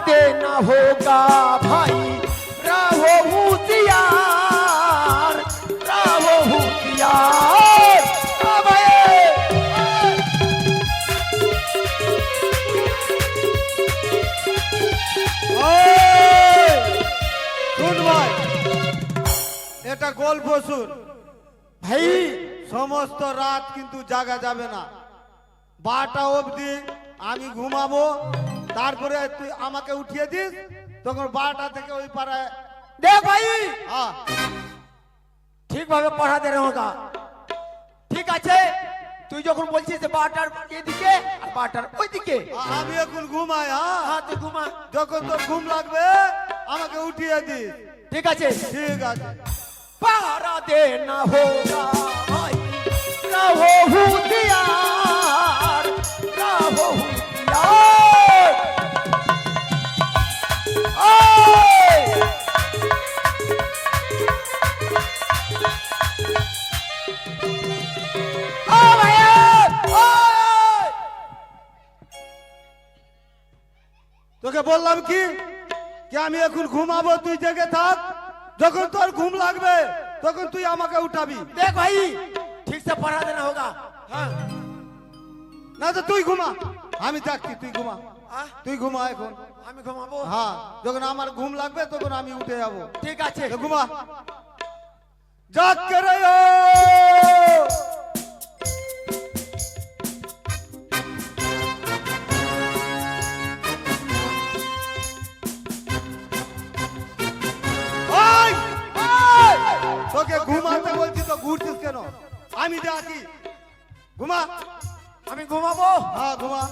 देना होगा भाई, रहो होशियार, रहो होशियार। শুন ভাই, এটা গল্প শুন ভাই। সমস্ত রাত কিন্তু জাগা যাবে না, 12টা অবধি আমি ঘুমাবো, তারপরে তুই আমাকে উঠিয়ে দিস, তখন 12টা থেকে ওই পাড়ায়। देख भाई, হ্যাঁ ঠিক ভাবে পড়া দেনা হোগা। ঠিক আছে, তুই যখন বলছিস 12টার এদিকে আর 12টার ওইদিকে, আমি এখন ঘুমাই। হ্যাঁ হ্যাঁ তুই ঘুমা। যখন তোর ঘুম লাগবে আমাকে উঠিয়ে দিস। ঠিক আছে, ঠিক আছে। पहरा देना होगा भाई, रहो होशियार, रहो होशियार। তোকে বললাম কি আমি এখন ঘুমাবো, তুই জেগে থাক, যখন তোর ঘুম লাগবে তখন তুই আমাকে উঠাবি। देख भाई, ठीक से पढ़ा देना होगा। हाँ না তো তুই ঘুমা, আমি থাকছি, তুই ঘুমা। हाँ, তুই ঘুমা এখন। আমি ঘুমাবো। হ্যাঁ যখন আমার ঘুম লাগবে তখন আমি উঠে যাবো। ঠিক আছে, তো ঘুমা। জাগ কে রে ও, ওই, ওই! তোকে ঘুমাতে বলছি তো ঘুরছিস কেন? আমি যে আছি, ঘুমা। আমি ঘুমাবো। হ্যাঁ ঘুমা।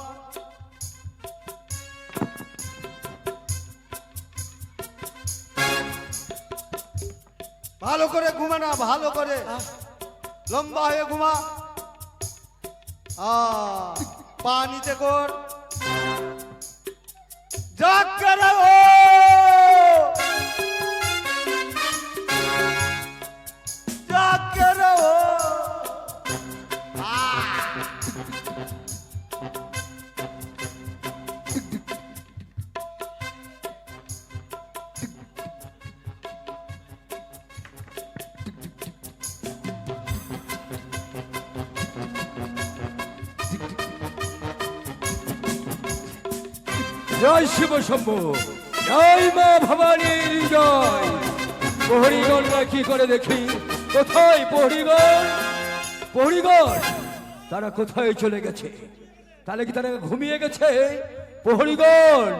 ভালো করে ঘুমা না, ভালো করে লম্বা হয়ে ঘুমা। পা নিচে কর, জাগ করে ও, জাগ করে ও। জয় শিব শম্ভু, জয় মা ভবানীর জয়। প্রহরীগণরা কি করে দেখি, কোথায় প্রহরীগণ? প্রহরীগণ তারা কোথায় চলে গেছে? তাহলে কি তারা ঘুমিয়ে গেছে? প্রহরীগণ,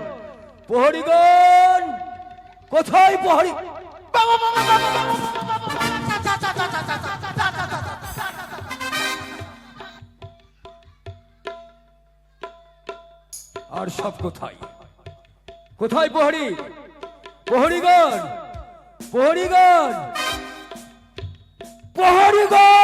প্রহরীগণ কোথায়? প্রহরী আর সব কোথায়? কোথায় প্রহরী? প্রহরীগণ, প্রহরীগণ, প্রহরীগণ!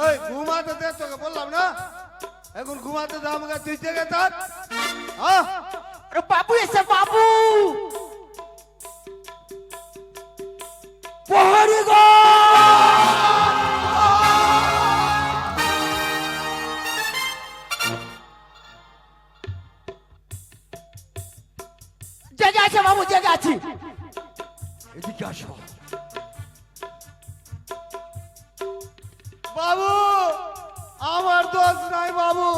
এই ঘুমাতে দে, তোকে বললাম না এখন ঘুমাতে দে আমাকে, তুই জেগে থাক। হ্যাঁ अरे बाबू, ऐसे बाबू জেগে আছে বাবু, জেগে আছি। এদিকে আসো। বাবু আমার দোষ নাই বাবু,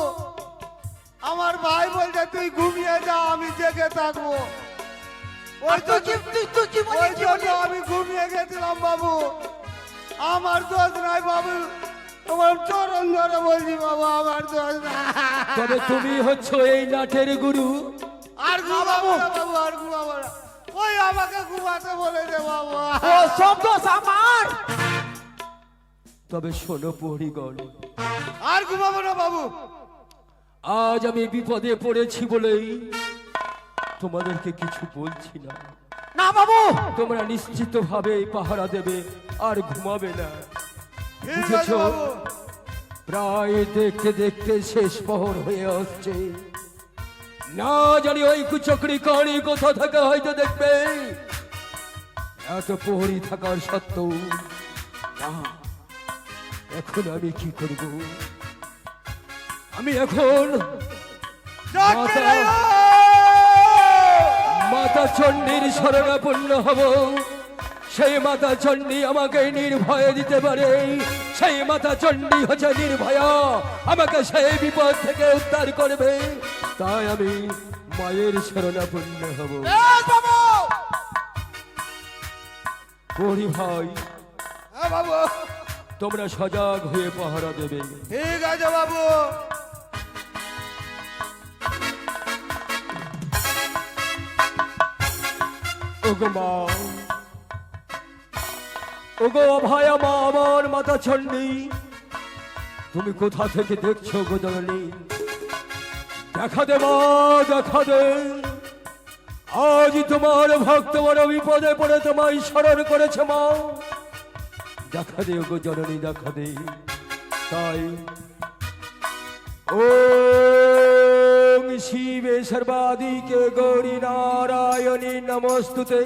আমার ভাই বলছে তুই ঘুমিয়ে যা, আমি জেগে থাকবো। ওই তো ওই জন্য আমি ঘুমিয়ে গেছিলাম বাবু, আমার দোষ নাই বাবু, তোমার চরণ ধরে বলছি বাবু আমার দোষ নাই। তবে তুমি হচ্ছ এই নাটের গুরু। আর ঘুমাবো না বাবু, আর ঘুমাবো না, ওই আমাকে ঘুমাতে বলেছে বাবু। ও সব দোষ আমার। তবে শোনো প্রহরীগণ, আর ঘুমাবো না বাবু। আজ আমি বিপদে পড়েছি বলেই তোমাদেরকে কিছু বলছি না। না বাবু, তোমরা নিশ্চিত ভাবে পাহারা দেবে আর ঘুমাবে না, ঠিক আছে বুঝেছো? বাবু, প্রায় দেখতে দেখতে শেষ প্রহর হয়ে আসছে। না জানি ওই কুচকরি কানি কোথা থেকে হয়তো দেখবে। এত প্রহরী থাকার সত্ত্বেও না, এখন আমি কি করব? আমি এখন মাতা চণ্ডীর শরণাপন্ন হব। সেই মাতা চণ্ডী আমাকে নির্ভয় দিতে পারে। সেই মাতা চণ্ডী হচ্ছে নির্ভয়া, আমাকে সেই বিপদ থেকে উদ্ধার করবে। তাই আমি মায়ের শরণাপন্ন হব। প্রহরী ভাই, হ্যাঁ বাবু, তোমরা সজাগ হয়ে পাহারা দেবে। ঠিক আছে বাবু। ওগো মা, ওগো অভয়া মা, আমার মাতা চণ্ডী, তুমি কোথা থেকে দেখছো গো জননী? দেখা দে মা, দেখা দে। আজ তোমার ভক্ত বড় বিপদে পড়ে তোমায় স্মরণ করেছে মা। দেখা দে ওগো জননী, দেখা দে। তাই ওম শিবে সর্বাদিকে গৌরী নারায়ণী নমস্তুতে।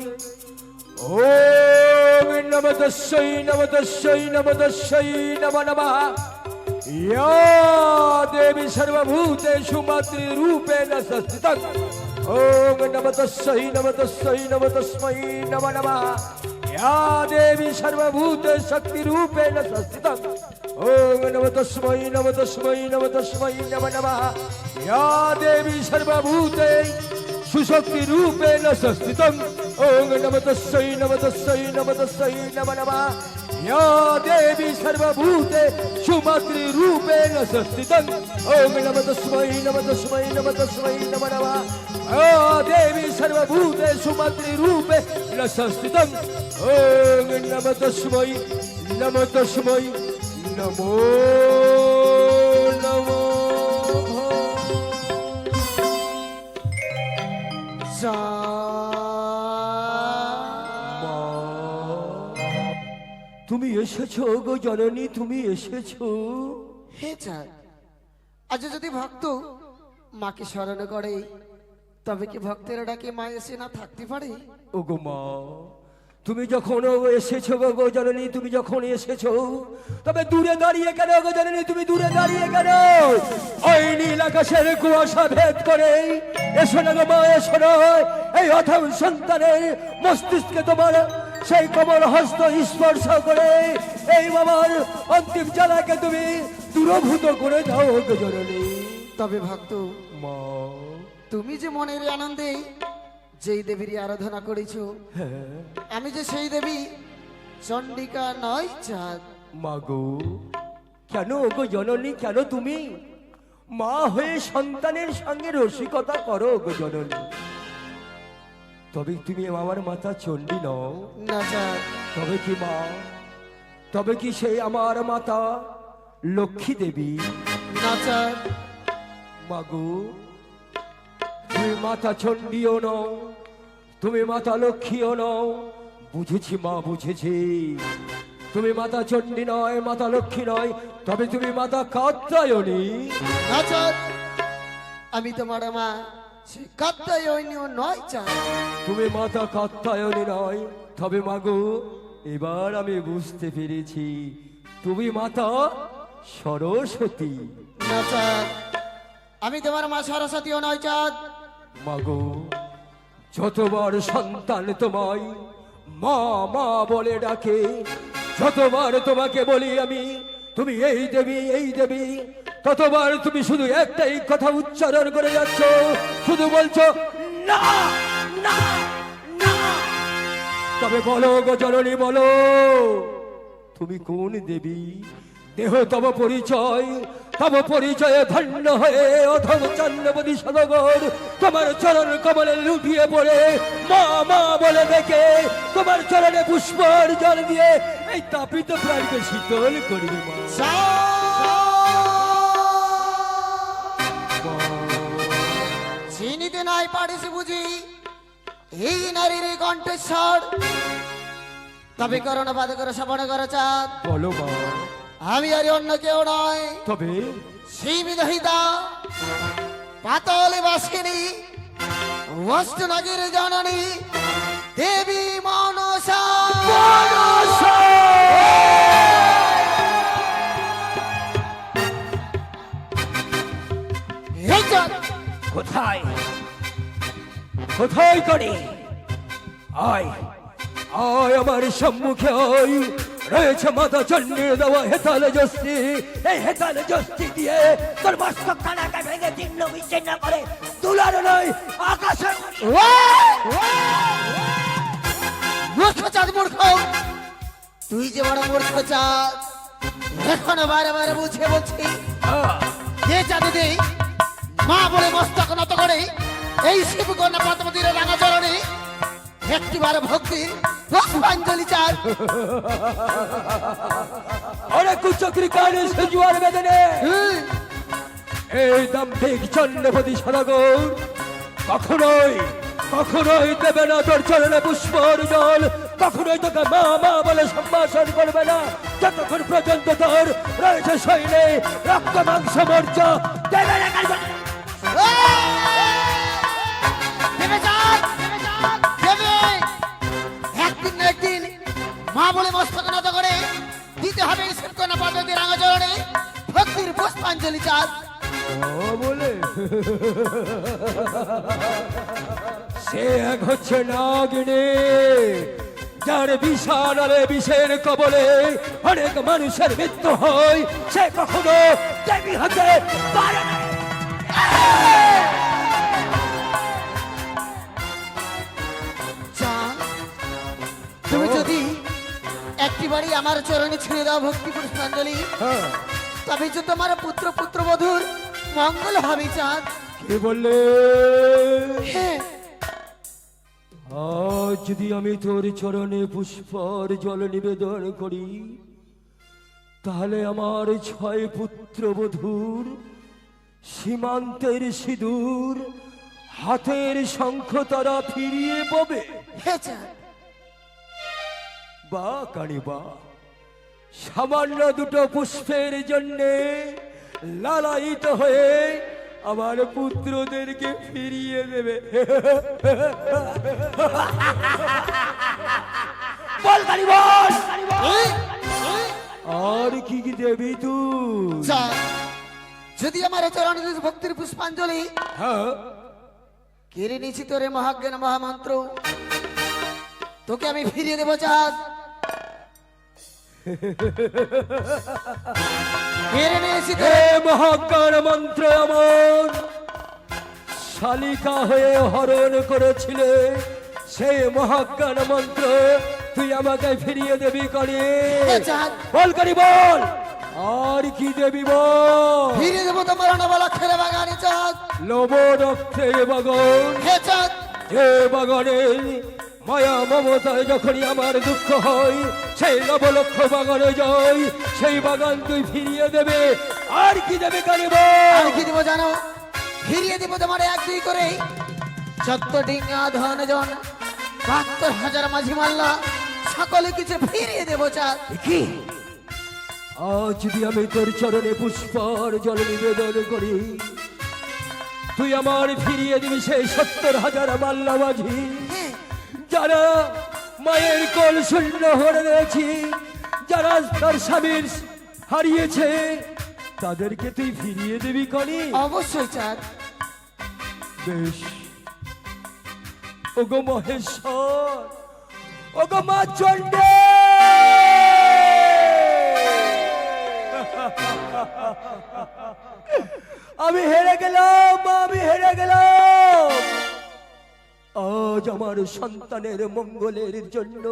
ওম নমঃ তস্যৈ নমঃ তস্যৈ নমঃ তস্যৈ নমঃ নমঃ। या देवी सर्वभूतेषु मातृरूपेण संस्थिता। ओम नमः तस्यै नमः तस्यै नमः तस्मै नमः नमः। या देवी सर्वभूते शक्तिरूपेण संस्थिता। ओम नमः तस्मै नमः तस्मै नमः तस्मै नमः नमः। या देवी सर्वभूते सुशक्तिरूपेण संस्थितम्। ओम नमः तस्यै नमः तस्यै नमः तस्यै नमः नमः। या देवी सर्वभूते सुमातृरूपेण संस्थितम्। ओम नमः तस्मै नमः तस्मै नमः तस्मै नमः नमः। या देवी सर्वभूते सुमातृरूपेण संस्थितम्। ओम नमः तस्मै नमः तस्मै नमो नमः। তুমি এসেছো গো জননী, তুমি এসেছো। হে চাঁদ, আজ যদি ভক্ত মাকে স্মরণ করে, তবে কি ভক্তের ডাকে মা এসে না থাকতে পারে? ওগো মা, তুমি যখন এসেছো গো জননী, তুমি যখন এসেছো, তবে দূরে দাঁড়িয়ে কেন গো জননী? তুমি দূরে দাঁড়িয়ে কেন? ওই নীল আকাশের কুয়াশা ভেদ করে এসো না গো মা, এসো না। এই অথম সন্তানের মস্তিষ্কে তোমার সেই কমল হস্ত স্পর্শ করে এই বাবার অন্তিম জ্বালাকে তুমি দূরভূত করে দাও গো জননী। তবে ভক্ত মা, তুমি যে মনের আনন্দে যেই দেবীর আরাধনা করেছো, হ্যাঁ আমি যে সেই দেবী চণ্ডিকা নয় চাঁদ। মাগো, কেন গো জননী, কেন তুমি মা হয়ে সন্তানের সঙ্গে রসিকতা করো গো জননী? তবে তুমি আমার মাতা চণ্ডী নও? না চাঁদ। তবে কি মা, তবে কি সেই আমার মাতা লক্ষ্মী দেবী? না চাঁদ। মাগো, তুমি মাতা চণ্ডীও নও, তুমি মাতা লক্ষ্মীও নও। বুঝেছি মা, বুঝেছি। তুমি মাতা চণ্ডী নয়, মাতা লক্ষ্মী নয়, তবে তুমি মাতা কাত্যায়নী। না চাঁদ, আমি তোমার মা সে কাত্যায়নীও নয় চাঁদ। তুমি মাতা কাত্যায়নী নয়, তবে মাগো এবার আমি বুঝতে পেরেছি, তুমি মাতা সরস্বতী। না চাঁদ, আমি তোমার মা সরস্বতীও নয় চাঁদ। মাগো, যতবার সন্তান তোমায় মা মা বলে ডাকে, যতবার তোমাকে বলি আমি তুমি এই দেবী এই দেবী, ততবার তুমি শুধু একটাই কথা উচ্চারণ করে যাচ্ছ, শুধু বলছো না না না। তবে বলো গো জননী, বলো তুমি কোন দেবী? দেহ তব পরিচয়, তব পরিচয়ে ধন্য হয়ে অথম চন্দ্রপতি সদগর তোমার চরণ কমলে লুটিয়ে পড়ে মা মা বলে ডেকে তোমার চরণে পুষ্পর জল দিয়ে এই তাপিত প্রাণকে শীতল করবে মা। চিনিতে নাই পারিস বুঝি এই নারীর কণ্ঠস্বর, তবে করোনা বাদ করে শ্রবণ করো চাঁদ। বলো মা। আমি আর অন্য কেউ নয়, তবে সেই বিদহিতা পাতালে বাসিনী অষ্টনাগের জননী দেবী মনসা। এই চল। কোথায় কোথায় করে আয় আয় আমার সম্মুখে আয়, রয়েছে মাতা চন্ডীর দেওয়া হেতালে জস্তি। এই হেতালে জস্তি দিয়ে তোর মস্তক কানাকে ভেঙে চিহ্ন বিচ্ছিন্ন করে তুলার নয় আকাশে। মূর্খ চাঁদ মূর্খ, তুই যে বড় মূর্খ চাঁদ, এখনো বারে বারে বুঝে বলছি যে চাঁদে দেই মা বলে মস্তক নত করে এই শিবকন্যা পদ্মতীর রাঙা চরণে একটিবার ভক্তি পুষ্পাঞ্জলি চাঁদ। অনেক কুচক্রি কানে সেজুয়ার বেদনে এই দাম্ভিক চন্দ্রপতি সদাগর কখনোই কখনোই দেবে না তোর চরণে পুষ্পর জল, কখনোই তোকে মা মা বলে সম্ভাষণ করবে না যতক্ষণ পর্যন্ত তোর রয়েছে শৈলে রক্ত মাংস মর্য দেবে না। দেবে চাঁদ, দেবে। একদিন না একদিন মা বলে মস্তক নত করে দিতে হবে এই শিবকন্যা পদ্মতীর রাঙা চরণে ভক্তির পুষ্পাঞ্জলি চাঁদ। ও বলে সে এক হচ্ছে নাগিনী, যার বিষাণালে বিষের কবলে অনেক মানুষের মৃত্যু হয়, সে কখনো দেবী হতে পারে না। চাঁদ, তুমি যদি একটিবারই আমার চরণে ছেড়ে দাও ভক্তি পুষ্পাঞ্জলি, হ্যাঁ, তবে যে তোমার পুত্র পুত্রবধূর মঙ্গল হবে চাঁদ। কে বললে? হ্যাঁ, আজ যদি আমি তোর চরণে পুষ্পর জল নিবেদন করি, তাহলে আমার 6 পুত্রবধূর সীমান্তের সিঁদুর হাতের শঙ্খ তারা ফিরিয়ে পাবে। হে চাঁদ, বা কানি বা সামান্য দুটো পুষ্পের জন্যে লালায়িত হয়ে আমার পুত্রদেরকে ফিরিয়ে দেবে। বল কানি বল, আর কি কি দেবী তুই? চাঁদ, যদি আমার চরণে ভক্তির পুষ্পাঞ্জলি হ্যাঁ, কেড়ে নিয়েছি তোরে মহাজ্ঞান মহামন্ত্র, তোকে আমি ফিরিয়ে দেবো চাঁদ। কেড়ে নিয়েছি হে তোরে মহাজ্ঞান মন্ত্র আমার শালিকা হয়ে হরণ করেছিলে, সেই মহাজ্ঞান মন্ত্র তুই আমাকে ফিরিয়ে দেবি করে? হে চাঁদ, বল করি বল, আর কি দেবী বল? ফিরিয়ে দেবো তোমার অনবলা খেলে বাগানে চাঁদ। লব রক্তের বাগান, হে চাঁদ, যে বাগানে মায়া মমতায় যখনই আমার দুঃখ হয়, সেই নবলক্ষ বাগানে যাই, সেই বাগান তুই ফিরিয়ে দেবে। আর কি দেবে কারি আর বল? কি দেবো জানো? ফিরিয়ে দেবো তোমার 1-2 করে 14 ডিঙ্গা ধনজন 72,000 মাঝি মাল্লা সকলে কিছু ফিরিয়ে দেবো চাঁদ। কি আজ যদি আমি তোর চরণে পুষ্পর জল নিবেদন করি, তুই আমার ফিরিয়ে দিবি সেই 70,000 মাল্লা মাঝি হ্যাঁ, যারা মায়ের কোল শূন্য হয়ে রয়েছে, যারা তার স্বামীর হারিয়েছে, তাদেরকে তুই ফিরিয়ে দিবি কনি? অবশ্যই চাঁদ। বেশ, ওগো মহেশ্বর, ওগো মা চণ্ডী, আমি হেরে গেলাম, আমি হেরে গেলাম। আজ আমার সন্তানের মঙ্গলের জন্য,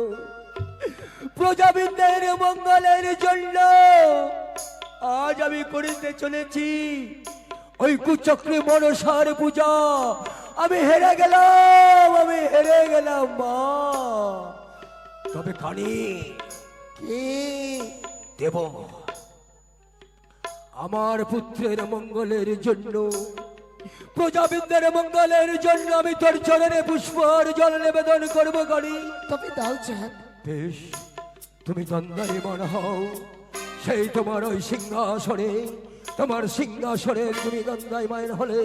প্রজাবৃন্দের মঙ্গলের জন্য আজ আমি করিতে চলেছি ওই কুচক্রী মনসার পূজা। আমি হেরে গেলাম, আমি হেরে গেলাম মা। তবে কানি কি দেব আমার পুত্রের মঙ্গলের জন্য, প্রজাবৃন্দের মঙ্গলের জন্য আমি তোর চরণে পুষ্পর জল নিবেদন করবো কানি। তবে দাও চাঁদ। বেশ, তুমি তন্দারি মন হও, সেই তোমার ওই সিংহাসনে, তোমার সিংহাসনে তুমি গঙ্গায় মায়ের হলে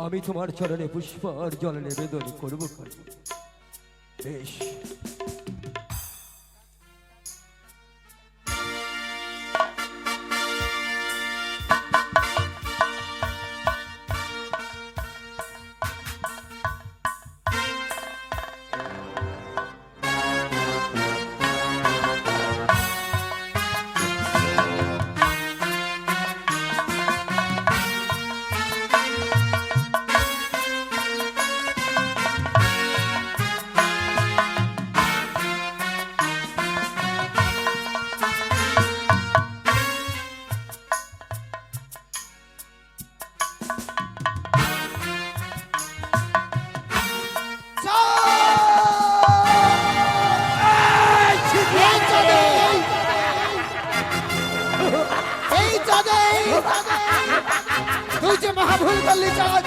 আমি তোমার চরণে পুষ্পার জল নিবেদন করবো। বেশ, এই চাঁদে তুই যে মহাভুল করলি চাঁদ,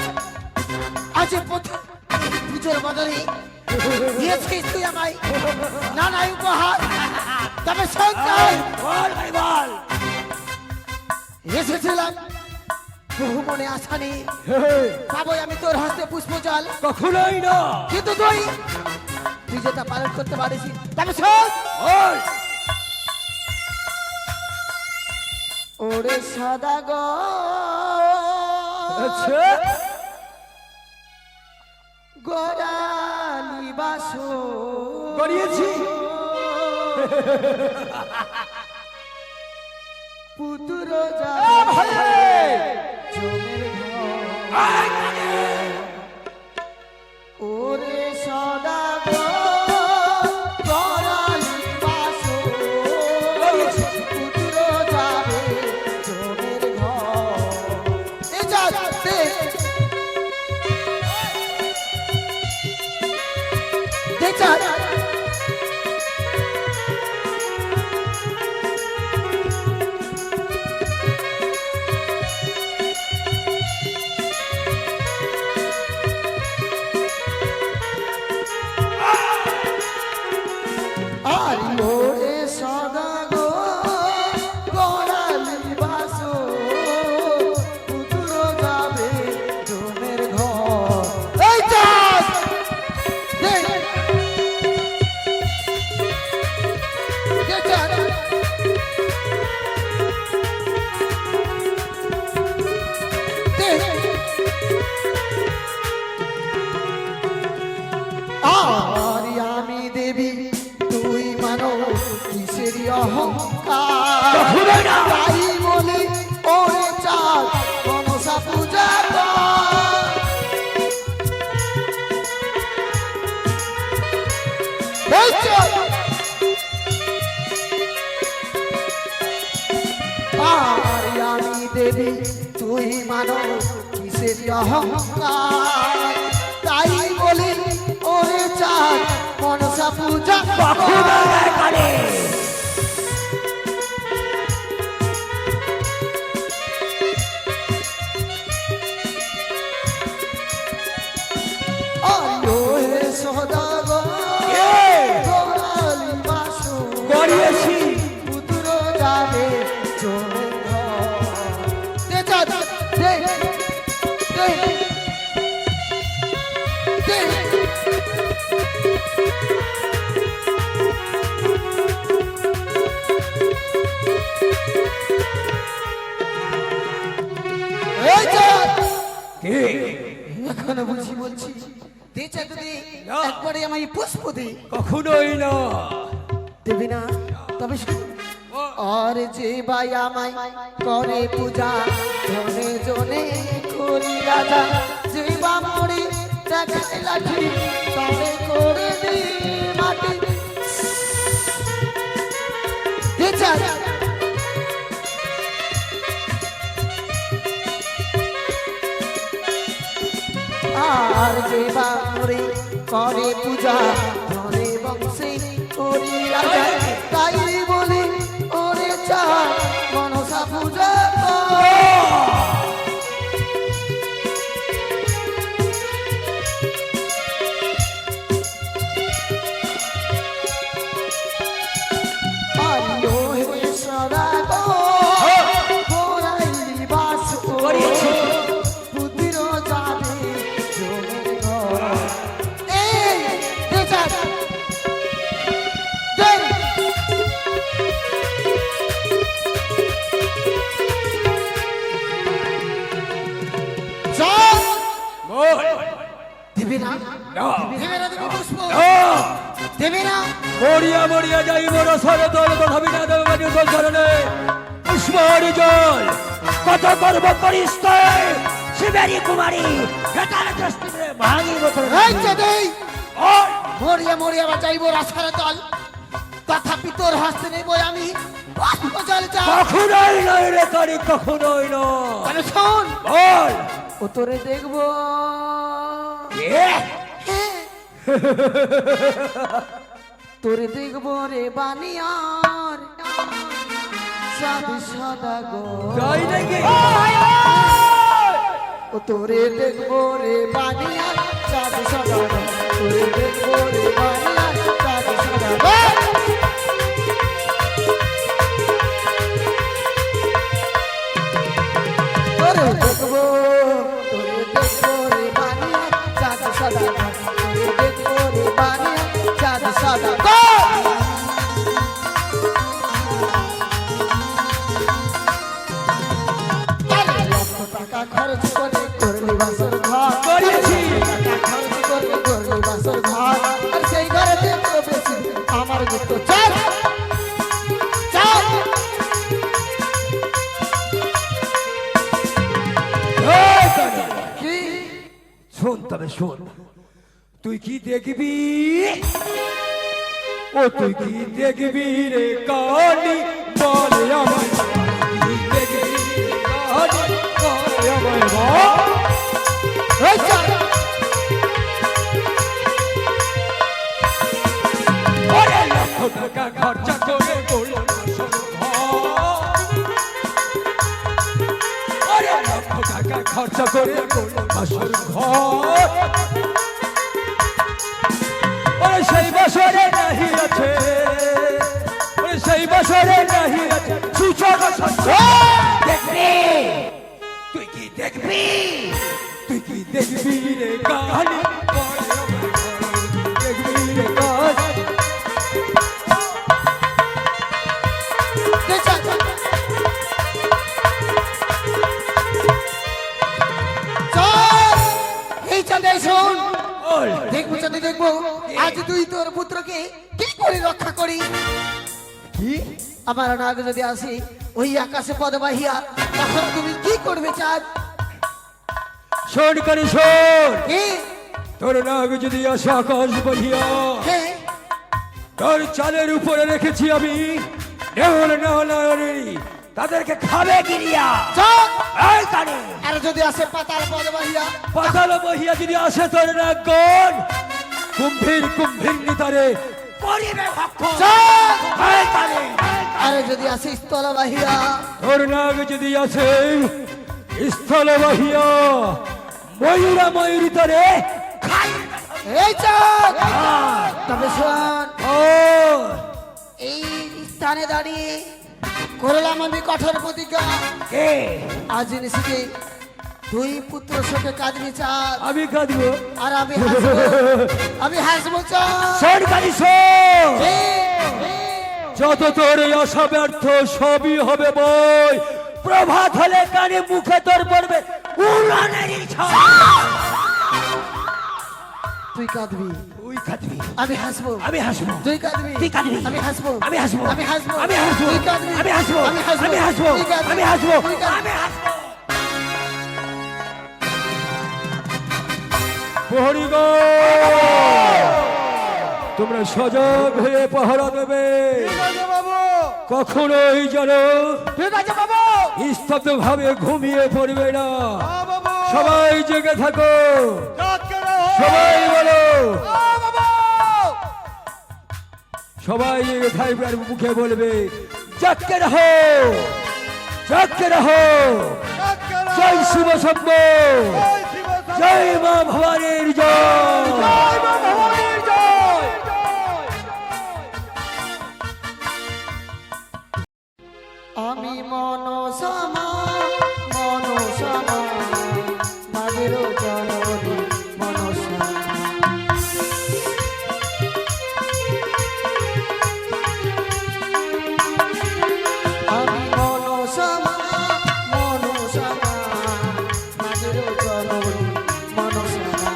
আজ পুজোর বদলে দিয়েছিস তুই আমায় নানাই উপহার। তবে সন্তান এসেছিলাম বহু মনে আশা নিয়ে, পাবো আমি তোর হস্তে পুষ্প জল, কখনোই না। কিন্তু তুই যেটা পালন করতে পারিস। তবে শোন, ওরে সদাগর আচ্ছা, গোড়ালি বাসো গড়িয়েছি। পুতুর ওরে সদাগর গোড়ালি বাসো পুতুর যাবে জমের ঘর। এই যা দেখা ওরে সদাগর গোড়ালি বাসো পুতুর যাবে জমের ঘর। এই চাঁদ দেখ, দেখ চাঁদ, দেখ। আর আমি দেবী তুই মানো কিসেরই অহংকার, তাই বলি ওরে চাঁদ মনসা পূজা কর। এই চাঁদ, আর আমি দেবী তুই মানো কিসেরই অহংকার, তাই বলি ওরে চাঁদ মনসা পূজা করে। ওরে সদাগর গোড়ালি বাসো গড়িয়েছি। পুতুর যাবে জমের ঘর। দে চাঁদ, দে, দে, দে। এই চাঁদ, কে? এখনো বুঝি বলছি দে চাঁদ, দে না। একবারে আমায় পুষ্প দে। কখনোই না। দেবি না? তবে শোন, আর যে ভাই আমায় করে পূজা জনে জনে করি রাজা, যে বা মরি দেখাতে লাঠি তবে করে দি মাটি। দে চাঁদ, আর যে বা মরি করে পূজা ধরে বংশে করি রাজা, তাই বলি ওরে চাঁদ মনসা পূজা কর। আইয়ো হে সদাগর না দেবে না তুমি পুষ্প না দেবে না মরিয়া মরিয়া যাইব রসর দল তথাপি না দেব মানে দল ধরনে পুষ্পর জল কত করব পরিস্তয় শিবেরি কুমারী হেতার দৃষ্টিতে ভাঙিব তোর এই যদি ওই মরিয়া মরিয়া বাঁচাইব রাসার দল তথাপি তোর হস্তে নেব আমি পুষ্প জল চাই কখনোই নয় রে কারি কখনোই নয় তাহলে শোন বল ও তোরে দেখবো এ হ্যাঁ। তোরে দেখবো রে বানিয়ার সাদা সাদা গো তাই নাকি ও তোরে দেখবো রে বানিয়ার সাদা সাদা গো তোরে দেখবো রে বানিয়ার সাদা সাদা গো তোরে দেখবো রে বানিয়ার সাদা সাদা গো তোরে দেখবো রে বানিয়ার সাদা সাদা গো লক্ষ টাকা খরচ করে করলি বাসর ঘর করিয়েছি। টাকা খরচ করে করলি বাসর ঘর আর সেই ঘরে দেখো বেশি আমার গুপ্ত চাল চাল এই কারি, কি শোন তবে শোন তুই কি দেখবি ও তুই কি দেখবি রে কানি বলে আমায় কি দেখবি রে কানি বলে আমায় বল এই চাল ওরে লক্ষ টাকা খরচা করে করলো বাসর ঘর। ওরে লক্ষ টাকা খরচা করে করলো বাসর ঘর। ওরে সেই বছরে নাহি আছে ওরে সেই বছরে নাহি আছে সূচক দেখবি তুই কি দেখবি তুই কি দেখবি রে কাহানি বল আমায়, দেখবি রে কাহানি এই চাল চল এই চাল এই শোন বল দেখবো চাঁদে দেখবো আজ তুই তোর পুত্রকে কি করে রক্ষা করি কি আমার নাগ যদি আসি ওই আকাশে পদ বাহিয়া তখন তুমি কি করবে চাঁদ শোন কানি শোন কি তোর নাগ যদি আসে আকাশ বহিয়া হ্যাঁ তোর চালের উপরে রেখেছি আমি নেহল নেহলারি তাদেরকে খাবে গিরিয়া চাঁদ এই কানি আর যদি আসে পাতাল পদ বাহিয়া পাতাল বহিয়া যদি আসে তোর নাগগণ কুম্ভীর কুম্ভীর নিতারে করিবে ভক্ষণ চাঁদ এই কানি আর যদি আসে স্থল বাহিয়া তোর নাগ যদি আসে স্থল বহিয়া ময়ূরা ময়ূরী তারে এই চাঁদ তবে শোন ও এই স্থানে দাঁড়িয়ে করলাম আমি কঠোর প্রতিজ্ঞা কে আজ নিশিতে দুই পুত্র শোকে কাঁদবি চাঁদ আমি কাঁদবো আর আমি হাসবো চাঁদ শোন কানি শোন হে, যত তোর এই আশা ব্যর্থ সবই হবে বই প্রভাত হলে কানে মুখে তোর পড়বে উড়ানের ইচ্ছা তুই কাঁদবি তুই কাঁদবি আমি হাসবো আমি হাসবো তুই কাঁদবি তুই কাঁদবি আমি হাসবো আমি হাসবো আমি হাসবো আমি হাসবো তুই কাঁদবি আমি হাসবো আমি হাসবো আমি হাসবো তুই কাঁদবি আমি হাসবো তুই কাঁদবি আমি হাসবো প্রহরীগণ, তোমরা সজাগ হয়ে পাহারা দেবে ঠিক আছে বাবু কখনোই যেন ঠিক আছে বাবু স্তব্ধ ভাবে ঘুমিয়ে পড়বে না হ্যাঁ বাবু সবাই জেগে থাকো যাকে রাখো। সবাই বলো হ্যাঁ বাবু সবাই জেগে থাকবে আর মুখে বলবে জাগকে রাখো জাগকে রাখো যাকে রাখো। জয় শিব শম্ভ জয় শিব শম্ভু। জয় মা ভবানীর জয় জয় মা ভবানীর জয়। আমি মনসামা মাগের জননী মনসামা আমি মনসামা মাগের জননী মনসামা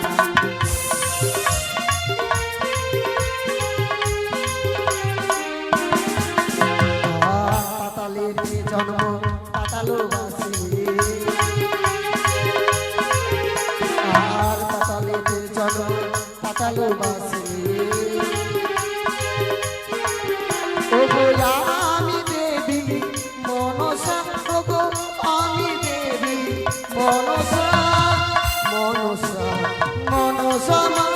মনসা মনসা মনসা মা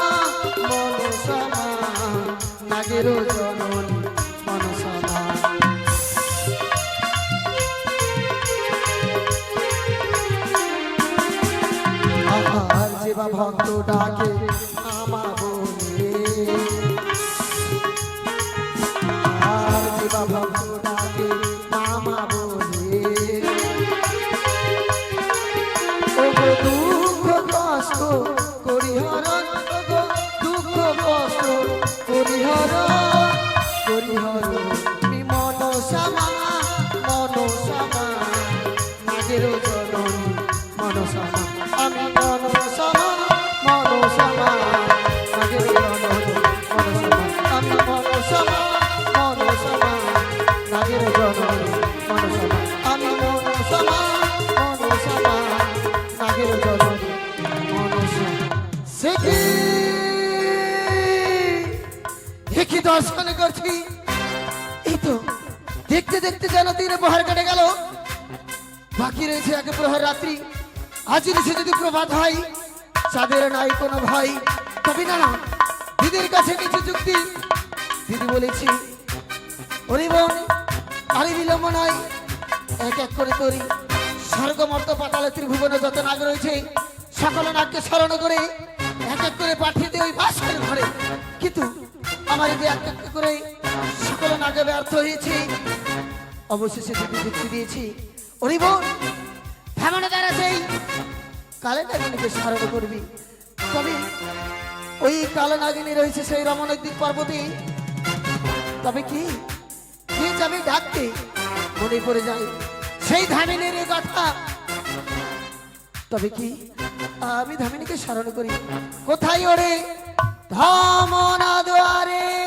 মনসা মা নাগের জননী মনসা মা আমার যেবা ভক্ত ডাকে আমা বলে আর যেবা ভক্ত ডাকে আমা বলে ওগো দুঃখ কষ্ট করিহরণ ওগো দুঃখ কষ্ট করিহর তুমি মনসা মা নাগের জননী মনসা মা আমি মনসা মা নাগের জননী মনসা মা আমি মনসা মা নাগের জননী মনসা মা আমি মনসা মা নাগের জননী মনসা সে কি দর্শন করছি এই তো দেখতে দেখতে যেন দিনে প্রহার কেটে গেল বাকি রয়েছে এক প্রহর রাত্রি আজ নিচে যদি প্রভাত হয় চাঁদের নাই কোনো ভয় তবে না দিদির কাছে কিছু যুক্তি দিদি বলেছি ওরে বোন আরে বিলম্ব নয় এক এক করে তরি স্বর্গ মর্ত পাতালে ত্রিভুবনে যত নাগ রয়েছে সকল নাগকে স্মরণ করে এক এক করে পাঠিয়ে দিয়ে ওই বাসের ঘরে কিন্তু আমার যে এক এক করে সকল নাগে ব্যর্থ হয়েছে অবশেষে দিদি যুক্তি দিয়েছি ওরে বোন ভ্রমণে দ্বারা সেই কালে নাগিনীকে স্মরণ করবি তবে ওই কালো নাগিনী রয়েছে সেই রমণদ্বীপ পর্বতে তবে কি কে যাবে ডাকতে মনে পড়ে যায় সেই ধামিনীর এই কথা তবে কি আমি ধামিনীকে স্মরণ করি কোথায় ওরে ধমনা দুয়ারে